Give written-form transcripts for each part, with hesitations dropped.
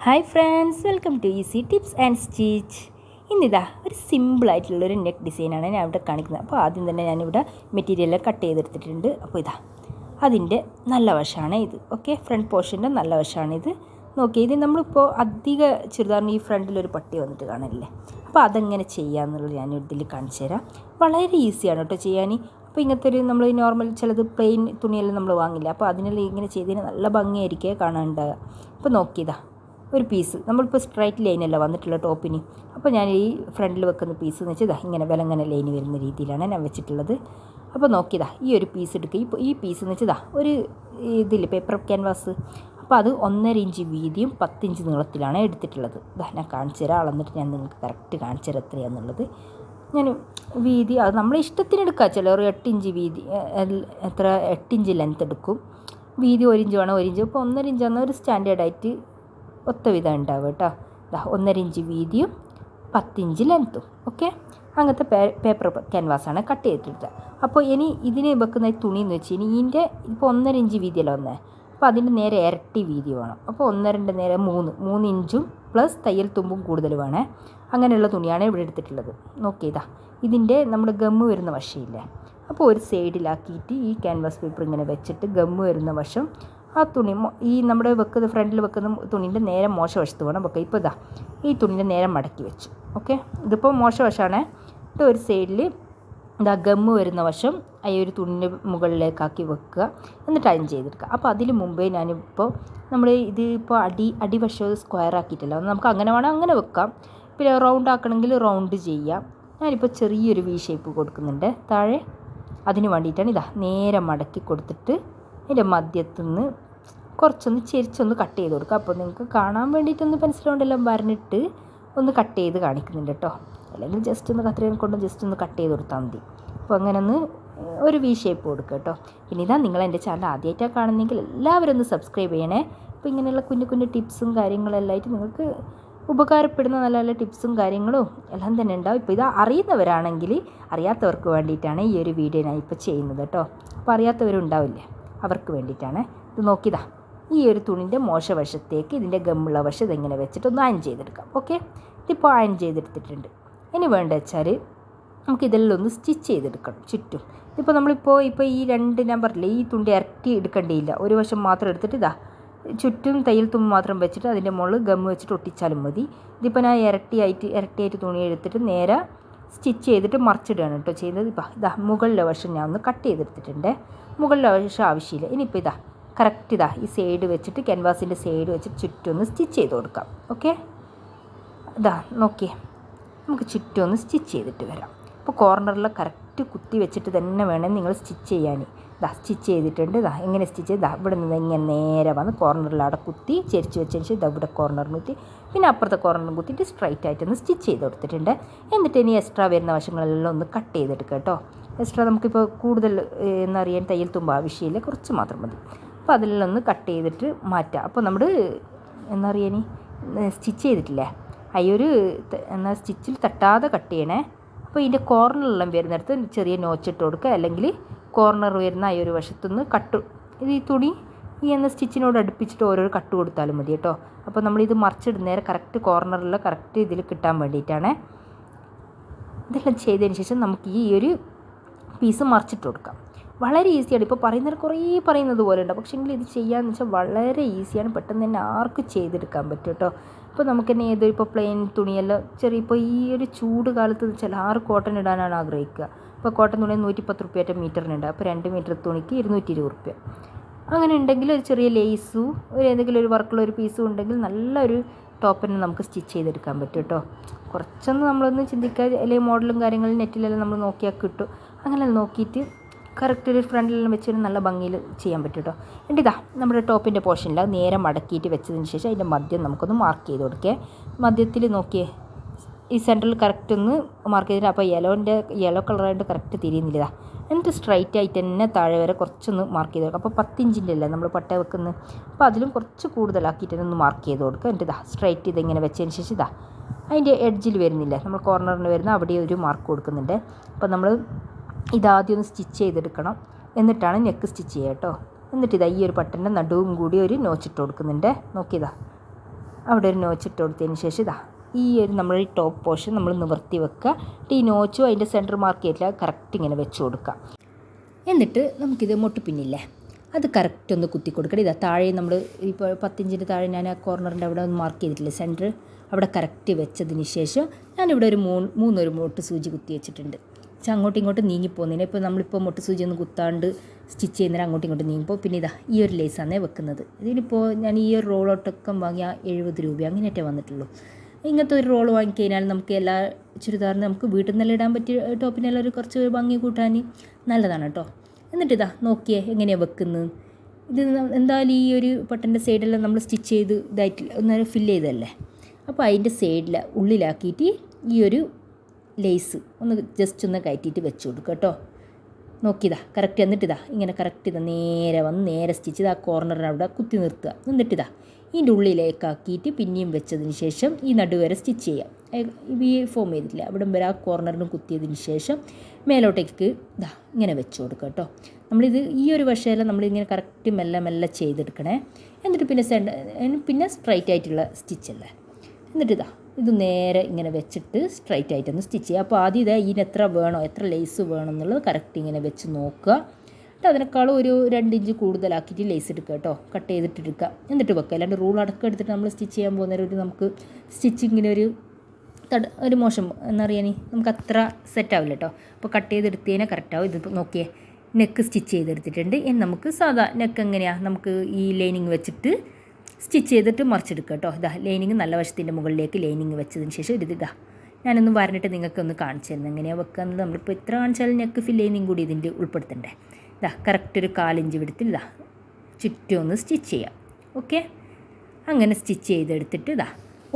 Hi friends, welcome to easy tips and stitch. ഇന്നിതാ ഒരു സിമ്പിളായിട്ടുള്ളൊരു നെക്ക് ഡിസൈനാണ് ഞാൻ ഇവിടെ കാണിക്കുന്നത്. അപ്പോൾ ആദ്യം തന്നെ ഞാനിവിടെ മെറ്റീരിയൽ കട്ട് ചെയ്തെടുത്തിട്ടുണ്ട്. അപ്പോൾ ഇതാ അതിൻ്റെ നല്ല വശമാണ് ഇത്. ഓക്കെ, ഫ്രണ്ട് പോർഷൻ്റെ നല്ല വശമാണിത്. നോക്കി, ഇത് നമ്മളിപ്പോൾ അധിക ചുരിദാറിന് ഈ ഫ്രണ്ടിലൊരു പട്ടി വന്നിട്ട് കാണില്ലേ, അപ്പോൾ അതെങ്ങനെ ചെയ്യാമെന്നുള്ളത് ഞാൻ ഇതിൽ കാണിച്ചു തരാം. വളരെ ഈസിയാണ് കേട്ടോ ചെയ്യാൻ. അപ്പോൾ ഇങ്ങനത്തെ ഒരു നമ്മൾ നോർമൽ ചിലത് പ്ലെയിൻ തുണിയെല്ലാം നമ്മൾ വാങ്ങില്ല, അപ്പോൾ അതിനെല്ലാം ഇങ്ങനെ ചെയ്തതിന് നല്ല ഭംഗിയായിരിക്കും കാണാനുണ്ടാകുക. അപ്പോൾ നോക്കിയതാ ഒരു പീസ് നമ്മളിപ്പോൾ സ്ട്രൈറ്റ് ലൈനല്ല വന്നിട്ടുള്ള ടോപ്പിന്. അപ്പോൾ ഞാൻ ഈ ഫ്രണ്ടിൽ വെക്കുന്ന പീസ് എന്ന് വെച്ചാൽ ഇങ്ങനെ വിലങ്ങനെ ലൈന് വരുന്ന രീതിയിലാണ് ഞാൻ വെച്ചിട്ടുള്ളത്. അപ്പോൾ നോക്കിയതാ ഈ ഒരു പീസ് എടുക്കുക. ഇപ്പോൾ ഈ പീസ് എന്ന് വെച്ചാൽ ഒരു ഇതിൽ പേപ്പർ ക്യാൻവാസ്, അപ്പോൾ അത് 1.5 ഇഞ്ച് വീതിയും 10 ഇഞ്ച് നീളത്തിലാണ് എടുത്തിട്ടുള്ളത്. ഇതാ ഞാൻ കാണിച്ചു തരാം, അളന്നിട്ട് ഞാൻ നിങ്ങൾക്ക് കറക്റ്റ് കാണിച്ചു തരാം എത്രയാണെന്നുള്ളത്. ഞാൻ വീതി അത് നമ്മളെ ഇഷ്ടത്തിന് എടുക്കുക. ചിലർ 8 ഇഞ്ച് വീതി, 8 ഇഞ്ച് ലെങ്ത്ത് എടുക്കും. വീതി 1 ഇഞ്ച് വേണം, 1 ഇഞ്ച്. ഇപ്പോൾ 1.5 ഇഞ്ചാണ് ഒരു സ്റ്റാൻഡേർഡായിട്ട് ഒത്ത വിധം ഉണ്ടാവുക കേട്ടോ. 1.5 ഇഞ്ച് വീതിയും 10 ഇഞ്ച് ലെങ്ത്തും. ഓക്കെ, അങ്ങനത്തെ പേപ്പർ ക്യാൻവാസാണ് കട്ട് ചെയ്തിട്ട്. അപ്പോൾ ഇനി ഇതിന് വെക്കുന്ന തുണി എന്ന് വെച്ച് കഴിഞ്ഞാൽ ഇതിൻ്റെ ഇപ്പോൾ 1.5 ഇഞ്ച് വീതിയല്ല വന്നത്, അപ്പോൾ അതിൻ്റെ നേരെ ഇരട്ടി വീതി വേണം. അപ്പോൾ 1.2 നേരെ 3 ഇഞ്ചും പ്ലസ് തയ്യൽ തുമ്പും കൂടുതൽ വേണേ. അങ്ങനെയുള്ള തുണിയാണ് ഇവിടെ എടുത്തിട്ടുള്ളത്. നോക്കിയതാ ഇതിൻ്റെ നമ്മുടെ ഗമ്മ് വരുന്ന വശമില്ലേ, അപ്പോൾ ഒരു സൈഡിലാക്കിയിട്ട് ഈ ക്യാൻവാസ് പേപ്പർ ഇങ്ങനെ വെച്ചിട്ട് ഗമ്മ് വരുന്ന വശം ആ തുണി ഈ നമ്മുടെ വെക്കുന്ന ഫ്രണ്ടിൽ വെക്കുന്ന തുണീൻ്റെ നേരെ മോശവശത്ത് വേണം വെക്കുക. ഇപ്പോൾ ഇതാ ഈ തുണീൻ്റെ നേരെ മടക്കി വെച്ചു. ഓക്കെ, ഇതിപ്പോൾ മോശവശമാണ്. ഇത് ഒരു സൈഡിൽ ഇതാ ഗമ്മ് വരുന്ന വശം ഈ ഒരു തുണിൻ്റെ മുകളിലേക്കാക്കി വെക്കുക, എന്നിട്ട് അയൺ ചെയ്തെടുക്കുക. അപ്പോൾ അതിന് മുമ്പേ ഞാനിപ്പോൾ നമ്മൾ ഇത് ഇപ്പോൾ അടിവശം സ്ക്വയർ ആക്കിയിട്ടില്ല, നമുക്ക് അങ്ങനെ വേണം അങ്ങനെ വെക്കാം. പിന്നെ റൗണ്ട് ആക്കണമെങ്കിൽ റൗണ്ട് ചെയ്യാം. ഞാനിപ്പോൾ ചെറിയൊരു വി ഷേപ്പ് കൊടുക്കുന്നുണ്ട് താഴെ. അതിന് വേണ്ടിയിട്ടാണ് ഇതാ നേരെ മടക്കി കൊടുത്തിട്ട് ഇതിൻ്റെ മധ്യത്തുനിന്ന് കുറച്ചൊന്ന് ചെരിച്ചൊന്ന് കട്ട് ചെയ്ത് കൊടുക്കുക. അപ്പോൾ നിങ്ങൾക്ക് കാണാൻ വേണ്ടിയിട്ടൊന്ന് പെൻസിൽ കൊണ്ടെല്ലാം വരഞ്ഞിട്ട് ഒന്ന് കട്ട് ചെയ്ത് കാണിക്കുന്നുണ്ട് കേട്ടോ. അല്ലെങ്കിൽ ജസ്റ്റ് ഒന്ന് കത്രിക കൊണ്ട് ജസ്റ്റ് ഒന്ന് കട്ട് ചെയ്ത് കൊടുത്താൽ മതി. അപ്പോൾ അങ്ങനെ ഒന്ന് ഒരു വി ഷേപ്പ് കൊടുക്കുക കേട്ടോ. പിന്നെ ഇതാ നിങ്ങൾ എൻ്റെ ചാനൽ ആദ്യമായിട്ടാണ് കാണുന്നെങ്കിൽ എല്ലാവരും ഒന്ന് സബ്സ്ക്രൈബ് ചെയ്യണേ. അപ്പോൾ ഇങ്ങനെയുള്ള കുഞ്ഞു കുഞ്ഞു ടിപ്സും കാര്യങ്ങളെല്ലാം ആയിട്ട് നിങ്ങൾക്ക് ഉപകാരപ്പെടുന്ന നല്ല നല്ല ടിപ്സും കാര്യങ്ങളും എല്ലാം തന്നെ ഉണ്ടാവും. ഇപ്പോൾ ഇത് അറിയുന്നവരാണെങ്കിൽ അറിയാത്തവർക്ക് വേണ്ടിയിട്ടാണ് ഈ ഒരു വീഡിയോ ഞാൻ ഇപ്പോൾ ചെയ്യുന്നത് കേട്ടോ. അപ്പോൾ അറിയാത്തവരുണ്ടാവില്ലേ, അവർക്ക് വേണ്ടിയിട്ടാണ് ഇത്. നോക്കിയതാ ഈ ഒരു തുണിൻ്റെ മോശവശത്തേക്ക് ഇതിൻ്റെ ഗമ്മുള്ള വശം ഇതെങ്ങനെ വെച്ചിട്ട് ഒന്ന് അയൺ ചെയ്തെടുക്കാം. ഓക്കെ, ഇതിപ്പോൾ അയൺ ചെയ്തെടുത്തിട്ടുണ്ട്. ഇനി വേണ്ട വെച്ചാൽ നമുക്കിതെല്ലാം ഒന്ന് സ്റ്റിച്ച് ചെയ്തെടുക്കണം ചുറ്റും. ഇപ്പോൾ നമ്മളിപ്പോൾ ഈ രണ്ട് ഞാൻ പറഞ്ഞില്ലേ, ഈ തുണി ഇരട്ടി എടുക്കേണ്ടിയില്ല, ഒരു വശം മാത്രം എടുത്തിട്ട് ഇതാ ചുറ്റും തയ്യൽ തുമ്പ് മാത്രം വെച്ചിട്ട് അതിൻ്റെ മുകളിൽ ഗമ്മ് വെച്ചിട്ട് ഒട്ടിച്ചാലും മതി. ഇതിപ്പോൾ ഞാൻ ഇരട്ടിയായിട്ട് തുണി എടുത്തിട്ട് നേരെ സ്റ്റിച്ച് ചെയ്തിട്ട് മറിച്ചിടുകയാണ് കേട്ടോ ചെയ്യുന്നത്. ഇപ്പോൾ ഇതാ മുകളിലെ വശം ഞാൻ ഒന്ന് കട്ട് ചെയ്തെടുത്തിട്ടുണ്ട്. മുകളിലെ വശം ആവശ്യമില്ല. ഇനിയിപ്പോൾ ഇതാ കറക്റ്റ് ഇതാ ഈ സൈഡ് വെച്ചിട്ട് ക്യാൻവാസിൻ്റെ സൈഡ് വെച്ചിട്ട് ചുറ്റും ഒന്ന് സ്റ്റിച്ച് ചെയ്ത് കൊടുക്കാം. ഓക്കെ, ഇതാ നോക്കിയേ, നമുക്ക് ചുറ്റും ഒന്ന് സ്റ്റിച്ച് ചെയ്തിട്ട് വരാം. അപ്പോൾ കോർണറിൽ കറക്റ്റ് കുത്തി വെച്ചിട്ട് തന്നെ വേണം നിങ്ങൾ സ്റ്റിച്ച് ചെയ്യാൻ. ഇതാ സ്റ്റിച്ച് ചെയ്തിട്ടുണ്ട്. ഇതാ എങ്ങനെ സ്റ്റിച്ച് ചെയ്ത് ഇവിടെ നിന്ന് ഇങ്ങനെ നേരെ വന്ന് കോർണറിൽ അവിടെ കുത്തി ചെരിച്ച് വെച്ചതിന് ശേഷം ഇതാ ഇവിടെ കോർണറിൽ കുത്തി പിന്നെ അപ്പുറത്തെ കോർണറിൽ കുത്തിയിട്ട് സ്ട്രൈറ്റ് ആയിട്ടൊന്ന് സ്റ്റിച്ച് ചെയ്ത് കൊടുത്തിട്ടുണ്ട്. എന്നിട്ട് ഇനി എക്സ്ട്രാ വരുന്ന വശങ്ങളെല്ലാം ഒന്ന് കട്ട് ചെയ്തെടുക്കുക കേട്ടോ. എക്സ്ട്രാ നമുക്കിപ്പോൾ കൂടുതൽ എന്നറിയാൻ തയ്യൽ തുമ്പ് ആവശ്യമില്ല, കുറച്ച് മാത്രം മതി. അപ്പോൾ അതിലെല്ലാം ഒന്ന് കട്ട് ചെയ്തിട്ട് മാറ്റാം. അപ്പോൾ നമ്മൾ എന്നറിയാൻ സ്റ്റിച്ച് ചെയ്തിട്ടില്ലേ, ഒരു എന്നാൽ സ്റ്റിച്ചിൽ തട്ടാതെ കട്ട് ചെയ്യണേ. അപ്പോൾ ഇതിൻ്റെ കോർണറെല്ലാം വരുന്നിടത്ത് ചെറിയ നോച്ചിട്ട് കൊടുക്കുക, അല്ലെങ്കിൽ കോർണർ വരുന്ന ഒരു വശത്തുനിന്ന് കട്ട് ഇത് ഈ തുണി ഈ എന്ന സ്റ്റിച്ചിനോട് അടുപ്പിച്ചിട്ട് ഓരോ കട്ട് കൊടുത്താലും മതി കേട്ടോ. അപ്പോൾ നമ്മളിത് മറിച്ചിടുന്നേരം കറക്റ്റ് കോർണറിൽ കറക്റ്റ് ഇതിൽ കിട്ടാൻ വേണ്ടിയിട്ടാണ്. ഇതെല്ലാം ചെയ്തതിന് ശേഷം നമുക്ക് ഈ ഒരു പീസ് മറിച്ചിട്ട് കൊടുക്കാം. വളരെ ഈസിയാണ്. ഇപ്പോൾ പറയുന്നത് പോലെ ഉണ്ട്, പക്ഷേ എങ്കിൽ ഇത് ചെയ്യാമെന്ന് വെച്ചാൽ വളരെ ഈസിയാണ്. പെട്ടെന്ന് തന്നെ ആർക്കും ചെയ്തെടുക്കാൻ പറ്റും കേട്ടോ. ഇപ്പോൾ നമുക്ക് തന്നെ ഏതൊരു ഇപ്പോൾ പ്ലെയിൻ തുണിയെല്ലാം ചെറിയ ഇപ്പോൾ ഈ ഒരു ചൂട് കാലത്ത് വെച്ചാൽ ആറ് കോട്ടൺ ഇടാനാണ് ആഗ്രഹിക്കുക. ഇപ്പോൾ കോട്ടൺ തുണി 110 റുപ്യ മീറ്ററിനുണ്ട്. അപ്പോൾ 2 മീറ്റർ തുണിക്ക് 220 റുപ്യ. അങ്ങനെ ഉണ്ടെങ്കിൽ ഒരു ചെറിയ ലേസും ഏതെങ്കിലും ഒരു വർക്കുള്ള ഒരു പീസും ഉണ്ടെങ്കിൽ നല്ലൊരു ടോപ്പിന് നമുക്ക് സ്റ്റിച്ച് ചെയ്തെടുക്കാൻ പറ്റും കേട്ടോ. കുറച്ചൊന്ന് നമ്മളൊന്ന് ചിന്തിക്കുക, അല്ലെങ്കിൽ മോഡലും കാര്യങ്ങളും നെറ്റിലെല്ലാം നമ്മൾ നോക്കിയാൽ കിട്ടും. അങ്ങനെ നോക്കിയിട്ട് കറക്റ്റ് ഒരു ഫ്രണ്ടിലെല്ലാം വെച്ചൊരു നല്ല ഭംഗിയിൽ ചെയ്യാൻ പറ്റും കേട്ടോ. എന്നിട്ട് ഇതാ നമ്മുടെ ടോപ്പിൻ്റെ പോർഷനിൽ നേരെ മടക്കിയിട്ട് വെച്ചതിന് ശേഷം അതിൻ്റെ മദ്യം നമുക്കൊന്ന് മാർക്ക് ചെയ്ത് കൊടുക്കേ. മധ്യത്തിൽ നോക്കിയേ ഈ സെൻറ്ററിൽ കറക്റ്റ് ഒന്ന് മാർക്ക് ചെയ്തിട്ട് അപ്പോൾ യെല്ലോ കളറായിട്ട് കറക്റ്റ് തിരിയുന്നില്ല. എന്നിട്ട് സ്ട്രൈറ്റ് ആയിട്ട് തന്നെ താഴെ വരെ കുറച്ചൊന്ന് മാർക്ക് ചെയ്ത് കൊടുക്കുക. അപ്പോൾ 10 ഇഞ്ചിൻ്റെ അല്ലേ നമ്മൾ പട്ട വെക്കുന്നത്, അപ്പോൾ അതിലും കുറച്ച് കൂടുതലാക്കിയിട്ട് ഒന്ന് മാർക്ക് ചെയ്ത് കൊടുക്കുക. എന്നിട്ട് ഇതാ സ്ട്രൈറ്റ് ഇതിങ്ങനെ വെച്ചതിന് ശേഷം ഇതാ അതിൻ്റെ എഡ്ജിൽ വരുന്നില്ല, നമ്മൾ കോർണറിന് വരുന്ന അവിടെ ഒരു മാർക്ക് കൊടുക്കുന്നുണ്ട്. അപ്പോൾ നമ്മൾ ഇതാദ്യം ഒന്ന് സ്റ്റിച്ച് ചെയ്തെടുക്കണം, എന്നിട്ടാണ് നെക്ക് സ്റ്റിച്ച് ചെയ്യുക കേട്ടോ. എന്നിട്ട് ഇതാ ഈ ഒരു ബട്ടൻ്റെ നടുവും കൂടി ഒരു നോച്ചിട്ട് കൊടുക്കുന്നുണ്ട്. നോക്കിയതാ അവിടെ ഒരു നോച്ച് ഇട്ട് കൊടുത്തതിന് ശേഷം ഇതാ ഈ ഒരു നമ്മൾ ഈ ടോപ്പ് പോർഷൻ നമ്മൾ നിവർത്തി വെക്കുക. ഈ നോച്ചും അതിൻ്റെ സെൻറ്റർ മാർക്ക് ചെയ്തില്ല കറക്റ്റ് ഇങ്ങനെ വെച്ച് കൊടുക്കുക. എന്നിട്ട് നമുക്കിത് മുട്ടുപിന്നില്ലേ അത് കറക്റ്റ് ഒന്ന് കുത്തി കൊടുക്കണം. ഇതാ താഴെ നമ്മൾ ഇപ്പോൾ 10 ഇഞ്ചിൻ്റെ താഴെ ഞാൻ ആ കോർണറിൻ്റെ അവിടെ ഒന്ന് മാർക്ക് ചെയ്തിട്ടില്ല സെൻറ്റർ, അവിടെ കറക്റ്റ് വെച്ചതിന് ശേഷം ഞാനിവിടെ ഒരു മൂന്നൊരു മുട്ട് സൂചി കുത്തി വെച്ചിട്ടുണ്ട്. അങ്ങോട്ടും ഇങ്ങോട്ടും നീങ്ങിപ്പോകുന്നതിന് ഇപ്പോൾ നമ്മളിപ്പോൾ മുട്ട് സൂചി ഒന്ന് കുത്താണ്ട് സ്റ്റിച്ച് ചെയ്യുന്നതിന് അങ്ങോട്ടും ഇങ്ങോട്ടും നീങ്ങിപ്പോൾ പിന്നെ ഇതാ ഈ ഒരു ലേസാണേ വെക്കുന്നത്. ഇതിനിപ്പോൾ ഞാൻ ഈ ഒരു റോളൊട്ടൊക്കെ വാങ്ങിയ 70 രൂപ അങ്ങനെയൊക്കെ വന്നിട്ടുള്ളൂ. ഇങ്ങനത്തെ ഒരു റോൾ വാങ്ങിക്കഴിഞ്ഞാൽ നമുക്ക് എല്ലാ ചുരിദാറിന് നമുക്ക് വീട്ടിൽ നിന്നെല്ലാം ഇടാൻ പറ്റിയ ടോപ്പിനെല്ലാം ഒരു കുറച്ച് ഭംഗി കൂട്ടാൻ നല്ലതാണ് കേട്ടോ. എന്നിട്ട് ഇതാ നോക്കിയേ എങ്ങനെയാണ് വെക്കുന്നത്. ഇത് എന്തായാലും ഈ ഒരു ബട്ടൻ്റെ സൈഡെല്ലാം നമ്മൾ സ്റ്റിച്ച് ചെയ്ത് ഇതായിട്ട് ഒന്ന് ഫില്ല് ചെയ്തതല്ലേ, അപ്പോൾ അതിൻ്റെ സൈഡിൽ ഉള്ളിലാക്കിയിട്ട് ഈ ഒരു ലേസ് ഒന്ന് ജസ്റ്റ് ഒന്ന് കയറ്റിയിട്ട് വെച്ച് കൊടുക്കുക കേട്ടോ. നോക്കിയതാ കറക്റ്റ്. എന്നിട്ടിതാ ഇങ്ങനെ കറക്റ്റ് ഇതാ നേരെ വന്ന് നേരെ സ്റ്റിച്ച് ചെയ്ത് ആ കോർണറിന് അവിടെ കുത്തി നിർത്തുക. എന്നിട്ടിതാ ഇതിൻ്റെ ഉള്ളിലേക്കാക്കിയിട്ട് പിന്നെയും വെച്ചതിന് ശേഷം ഈ നടുവരെ സ്റ്റിച്ച് ചെയ്യാം. ഈ ഫോം ചെയ്തിട്ടില്ല അവിടം വരെ ആ കോർണറിന് കുത്തിയതിന് ശേഷം മേലോട്ടേക്ക് ഇതാ ഇങ്ങനെ വെച്ച് കൊടുക്കുക കേട്ടോ. നമ്മളിത് ഈ ഒരു വശമെല്ലാം നമ്മളിങ്ങനെ കറക്റ്റ് മെല്ലെ മെല്ലെ ചെയ്തെടുക്കണേ. എന്നിട്ട് പിന്നെ സ്ട്രൈറ്റ് ആയിട്ടുള്ള സ്റ്റിച്ചല്ലേ. എന്നിട്ടിതാ ഇത് നേരെ ഇങ്ങനെ വെച്ചിട്ട് സ്ട്രൈറ്റ് ആയിട്ടൊന്ന് സ്റ്റിച്ച് ചെയ്യുക. അപ്പോൾ ആദ്യം ഇതാ ഇതിന് എത്ര വേണോ എത്ര ലേസ് വേണം എന്നുള്ളത് കറക്റ്റ് ഇങ്ങനെ വെച്ച് നോക്കുക. എന്നിട്ട് അതിനേക്കാളും ഒരു 2 ഇഞ്ച് കൂടുതലാക്കിയിട്ട് ലേസ് എടുക്കുക കേട്ടോ, കട്ട് ചെയ്തിട്ടെടുക്കുക. എന്നിട്ട് വെക്കുക. അല്ലാണ്ട് റൂൾ അടക്കം എടുത്തിട്ട് നമ്മൾ സ്റ്റിച്ച് ചെയ്യാൻ പോകുന്നൊരു നമുക്ക് സ്റ്റിച്ചിങ്ങിന് ഒരു മോശം എന്നറിയാൻ നമുക്ക് അത്ര സെറ്റാവില്ല കേട്ടോ. അപ്പോൾ കട്ട് ചെയ്തെടുത്തതിനെ കറക്റ്റാവും. ഇത് നോക്കിയേ നെക്ക് സ്റ്റിച്ച് ചെയ്തെടുത്തിട്ടുണ്ട്. ഇനി നമുക്ക് സാധാ നെക്ക് എങ്ങനെയാണ് നമുക്ക് ഈ ലൈനിങ് വെച്ചിട്ട് സ്റ്റിച്ച് ചെയ്തിട്ട് മറിച്ചെടുക്കുക കേട്ടോ. ഇതാ ലൈനിങ് നല്ല വശത്തിൻ്റെ മുകളിലേക്ക് ലൈനിങ് വെച്ചതിന് ശേഷം ഇതാ ഞാനൊന്ന് വരണിട്ട് നിങ്ങൾക്കൊന്ന് കാണിച്ചു തരുന്നത് എങ്ങനെയാണ് വെക്കുന്നത്. നമ്മളിപ്പോൾ എത്ര കാണിച്ചാലും നെക്ക് ഫിൽ ചെയ്യുന്നതും കൂടി ഇതിൻ്റെ ഉൾപ്പെടുത്തണ്ടേ. ഇതാ കറക്റ്റ് ഒരു 4 ഇഞ്ച് വിടത്തിൽ ഇതാ ചുറ്റും ഒന്ന് സ്റ്റിച്ച് ചെയ്യാം. ഓക്കെ, അങ്ങനെ സ്റ്റിച്ച് ചെയ്തെടുത്തിട്ട് ഇതാ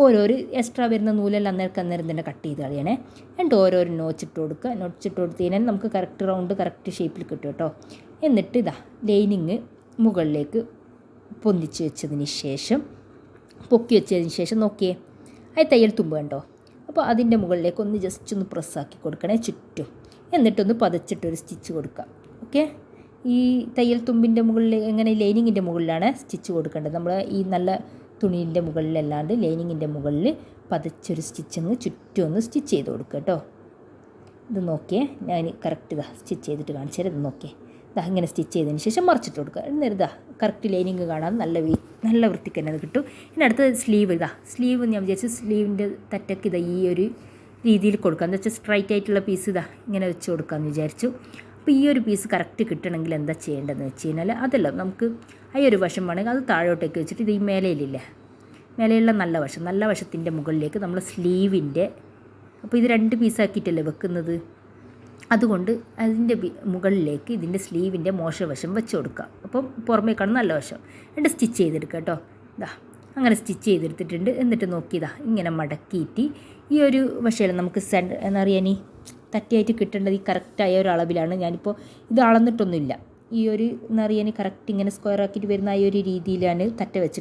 ഓരോരു എക്സ്ട്രാ വരുന്ന നൂലെല്ലാം അന്നേരം തന്നെ കട്ട് ചെയ്ത് കളയണേ. എന്നിട്ട് ഓരോരോ നോച്ചിട്ട് കൊടുക്കുക. നോച്ചിട്ട് കൊടുത്ത് കഴിഞ്ഞാൽ നമുക്ക് കറക്റ്റ് റൗണ്ട് കറക്റ്റ് ഷേപ്പിൽ കിട്ടും കേട്ടോ. എന്നിട്ട് ഇതാ ലൈനിങ് മുകളിലേക്ക് പൊന്തിച്ച് വെച്ചതിന് ശേഷം പൊക്കി വെച്ചതിന് ശേഷം നോക്കിയേ അത് തയ്യൽ തുമ്പ് കണ്ടോ. അപ്പോൾ അതിൻ്റെ മുകളിലേക്ക് ഒന്ന് ജസ്റ്റ് ഒന്ന് പ്രസ്സാക്കി കൊടുക്കണേ ചുറ്റും. എന്നിട്ടൊന്ന് പതച്ചിട്ടൊരു സ്റ്റിച്ച് കൊടുക്കുക. ഓക്കെ, ഈ തയ്യൽ തുമ്പിൻ്റെ മുകളിൽ എങ്ങനെ ലൈനിങ്ങിൻ്റെ മുകളിലാണ് സ്റ്റിച്ച് കൊടുക്കേണ്ടത്. നമ്മൾ ഈ നല്ല തുണീൻ്റെ മുകളിലല്ലാണ്ട് ലൈനിങ്ങിൻ്റെ മുകളിൽ പതച്ചൊരു സ്റ്റിച്ചിങ് ചുറ്റും ഒന്ന് സ്റ്റിച്ച് ചെയ്ത് കൊടുക്കുക കേട്ടോ. ഇത് നോക്കിയേ ഞാൻ കറക്റ്റ് ഇതാ സ്റ്റിച്ച് ചെയ്തിട്ട് കാണിച്ചു തരാം. ഇത് നോക്കിയേ ഇതാ ഇങ്ങനെ സ്റ്റിച്ച് ചെയ്തതിന് ശേഷം മറിച്ചിട്ട് കൊടുക്കുക. എന്നിട്ട് ഇതാ കറക്റ്റ് ലൈനിങ് കാണാൻ നല്ല വൃത്തിക്ക് തന്നെ അത് കിട്ടും. ഇനി അടുത്ത സ്ലീവ് സ്ലീവ് ഞാൻ വിചാരിച്ചു സ്ലീവിൻ്റെ തറ്റക്ക് ഇതാ ഈ ഒരു രീതിയിൽ കൊടുക്കുക. എന്ന് വെച്ചാൽ സ്ട്രൈറ്റ് ആയിട്ടുള്ള പീസ് ഇതാ ഇങ്ങനെ വെച്ച് കൊടുക്കാമെന്ന് വിചാരിച്ചു. അപ്പോൾ ഈ ഒരു പീസ് കറക്റ്റ് കിട്ടണമെങ്കിൽ എന്താ ചെയ്യേണ്ടതെന്ന് വെച്ച് കഴിഞ്ഞാൽ അതല്ല നമുക്ക് ഈ ഒരു വശം വേണമെങ്കിൽ അത് താഴോട്ടേക്ക് വെച്ചിട്ട് ഇത് ഈ മേലയിലില്ലേ മേലെയുള്ള നല്ല വശത്തിൻ്റെ മുകളിലേക്ക് നമ്മൾ സ്ലീവിൻ്റെ അപ്പോൾ ഇത് 2 പീസാക്കിയിട്ടല്ലേ വെക്കുന്നത്, അതുകൊണ്ട് അതിൻ്റെ മുകളിലേക്ക് ഇതിൻ്റെ സ്ലീവിൻ്റെ മോശവശം വെച്ച് കൊടുക്കുക. അപ്പം പുറമേക്കാണ് നല്ല വശം. എന്നിട്ട് സ്റ്റിച്ച് ചെയ്തെടുക്കുക കേട്ടോ. ഇതാ അങ്ങനെ സ്റ്റിച്ച് ചെയ്തെടുത്തിട്ടുണ്ട്. എന്നിട്ട് നോക്കിയതാ ഇങ്ങനെ മടക്കിയിട്ട് ഈ ഒരു വശയിൽ നമുക്ക് എന്നറിയാൻ തട്ടിയായിട്ട് കിട്ടേണ്ടത് ഈ കറക്റ്റായ ഒരു അളവിലാണ്. ഞാനിപ്പോൾ ഇത് അളന്നിട്ടൊന്നുമില്ല. ഈ ഒരു എന്നറിയാൻ കറക്റ്റ് ഇങ്ങനെ സ്ക്വയർ ആക്കിയിട്ട് വരുന്ന ആ ഒരു രീതിയിലാണ് വെച്ച്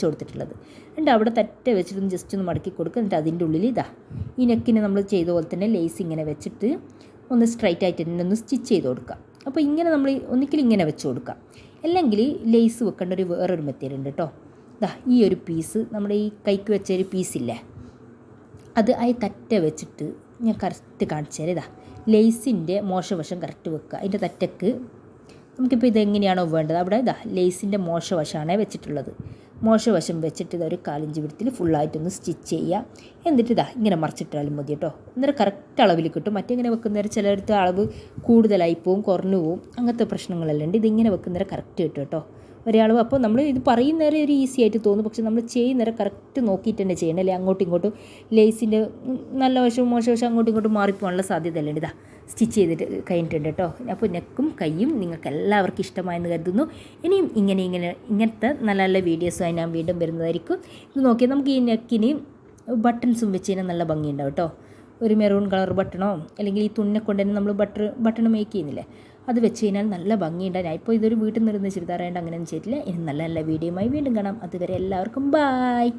കൊടുത്തിട്ടുള്ളത്. എന്നിട്ട് അവിടെ തറ്റ വെച്ചിട്ടൊന്ന് ജസ്റ്റ് ഒന്ന് മടക്കി കൊടുക്കുക. എന്നിട്ട് അതിൻ്റെ ഉള്ളിൽ ഇതാ ഈ നെക്കിന് നമ്മൾ ചെയ്ത പോലെ തന്നെ ലേസ് ഇങ്ങനെ വെച്ചിട്ട് ഒന്ന് സ്ട്രൈറ്റ് ആയിട്ട് തന്നെ ഒന്ന് സ്റ്റിച്ച് ചെയ്ത് കൊടുക്കുക. അപ്പോൾ ഇങ്ങനെ നമ്മൾ ഒന്നിക്കലും ഇങ്ങനെ വെച്ച് കൊടുക്കുക, അല്ലെങ്കിൽ ലേസ് വെക്കേണ്ട വേറൊരു മെത്തേഡ് ഉണ്ട് കേട്ടോ. ഇതാ ഈ ഒരു പീസ് നമ്മുടെ ഈ കൈക്ക് വെച്ച ഒരു പീസില്ലേ അത് തറ്റ വെച്ചിട്ട് ഞാൻ കറക്റ്റ് കാണിച്ചു തരാം. ഇതാ ലേസിൻ്റെ മോശവശം കറക്റ്റ് വെക്കുക. അതിൻ്റെ തറ്റക്ക് നമുക്കിപ്പോൾ ഇതെങ്ങനെയാണോ വേണ്ടത് അവിടെ ഇതാ ലേസിൻ്റെ മോശവശമാണ് വെച്ചിട്ടുള്ളത്. മോശവശം വെച്ചിട്ട് ഇതൊരു 4 ഇഞ്ച് വിടത്തിൽ ഫുള്ളായിട്ടൊന്ന് സ്റ്റിച്ച് ചെയ്യുക. എന്നിട്ട് ഇതാ ഇങ്ങനെ മറിച്ചിട്ടാലും മതി കേട്ടോ. അന്നേരം കറക്റ്റ് അളവിൽ കിട്ടും. മറ്റിങ്ങനെ വെക്കുന്നേരം ചിലയിടത്ത് അളവ് കൂടുതലായി പോവും, കുറഞ്ഞു പോവും, അങ്ങനത്തെ പ്രശ്നങ്ങളെല്ലാം ഉണ്ട്. ഇതിങ്ങനെ വെക്കുന്നേരം കറക്റ്റ് കിട്ടും കേട്ടോ ഒരളവ്. അപ്പോൾ നമ്മൾ ഇത് പറയുന്നേരം ഒരു ഈസി ആയിട്ട് തോന്നും, പക്ഷെ നമ്മൾ ചെയ്യുന്നേരം കറക്റ്റ് നോക്കിയിട്ട് തന്നെ ചെയ്യണം. അല്ലേ അങ്ങോട്ടും ഇങ്ങോട്ടും ലേസിൻ്റെ നല്ല വശവും മോശവശം അങ്ങോട്ടും ഇങ്ങോട്ടും മാറിപ്പോകാനുള്ള സാധ്യതയല്ലേ. ഇതാ സ്റ്റിച്ച് ചെയ്തിട്ട് കഴിഞ്ഞിട്ടുണ്ട് കേട്ടോ. അപ്പോൾ നെക്കും കൈയും നിങ്ങൾക്ക് എല്ലാവർക്കും ഇഷ്ടമായെന്ന് കരുതുന്നു. ഇനിയും ഇങ്ങനത്തെ നല്ല നല്ല വീഡിയോസുമായി ഞാൻ വീണ്ടും വരുന്നതായിരിക്കും. ഇത് നോക്കിയാൽ നമുക്ക് ഈ നെക്കിന് ബട്ടൺസും വെച്ച് കഴിഞ്ഞാൽ നല്ല ഭംഗിയുണ്ടാവും കേട്ടോ. ഒരു മെറൂൺ കളർ ബട്ടണോ അല്ലെങ്കിൽ ഈ തുണിനെ കൊണ്ട് തന്നെ നമ്മൾ ബട്ടൺ മേക്ക് ചെയ്യുന്നില്ലേ, അത് വെച്ച് കഴിഞ്ഞാൽ നല്ല ഭംഗിയുണ്ടാവും. ഞാൻ ഇപ്പോൾ ഇതൊരു വീട്ടിൽ നിന്നിരുന്ന ചുരിദാറായതുകൊണ്ട് അങ്ങനെയൊന്നും ചെയ്തിട്ടില്ല. ഇനി നല്ല നല്ല വീഡിയോയുമായി വീണ്ടും കാണാം. അതുവരെ എല്ലാവർക്കും ബായ്.